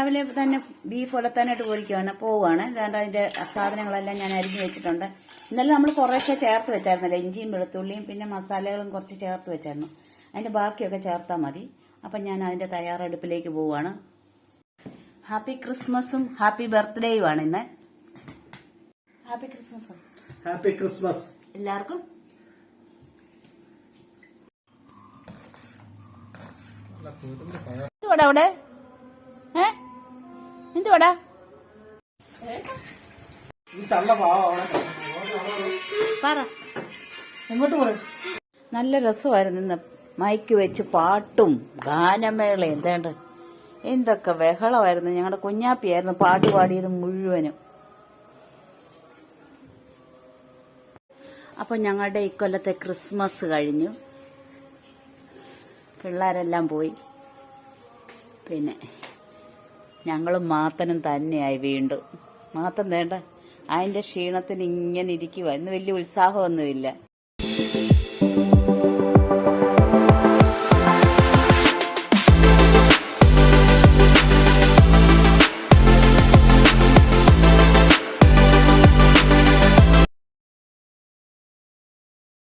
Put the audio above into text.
രാവിലെ തന്നെ ബീഫ് ഉലത്താനായിട്ട് പോവുകയാണ്. ഇതാണ്ട് അതിന്റെ സാധനങ്ങളെല്ലാം ഞാൻ അരിഞ്ഞു വെച്ചിട്ടുണ്ട്. ഇന്നലെ നമ്മൾ കുറേശ്ശെ ചേർത്ത് വെച്ചായിരുന്നല്ലോ, ഇഞ്ചിയും വെളുത്തുള്ളിയും പിന്നെ മസാലകളും കുറച്ച് ചേർത്ത് വെച്ചായിരുന്നു. അതിന്റെ ബാക്കിയൊക്കെ ചേർത്താൽ മതി. അപ്പം ഞാൻ അതിന്റെ തയ്യാറെടുപ്പിലേക്ക് പോവുകയാണ്. ഹാപ്പി ക്രിസ്മസും ഹാപ്പി ബർത്ത്ഡേയും ആണ് ഇന്ന്. Happy Christmas. ഹാപ്പി ക്രിസ്മസ് എല്ലാവർക്കും. എന്തുവാടാ അവിടെ? എന്തുവാടാ? പറ. എങ്ങോട്ട് പോയി? നല്ല രസമായിരുന്നു ഇന്ന്. മൈക്ക് വെച്ച് പാട്ടും ഗാനമേളയും എന്തൊക്കെ ബഹളമായിരുന്നു. ഞങ്ങളുടെ കുഞ്ഞാപ്പിയായിരുന്നു പാട്ട് പാടിയത് മുഴുവനും. അപ്പൊ ഞങ്ങളുടെ ഇക്കൊല്ലത്തെ ക്രിസ്മസ് കഴിഞ്ഞു. പിള്ളേരെല്ലാം പോയി. പിന്നെ ഞങ്ങളും മാത്തനും തന്നെയായി വീണ്ടും. മാത്തൻ അതിന്റെ ക്ഷീണത്തിന് ഇങ്ങനെ ഇരിക്കുക. ഇന്ന് വലിയ ഉത്സാഹമൊന്നുമില്ല.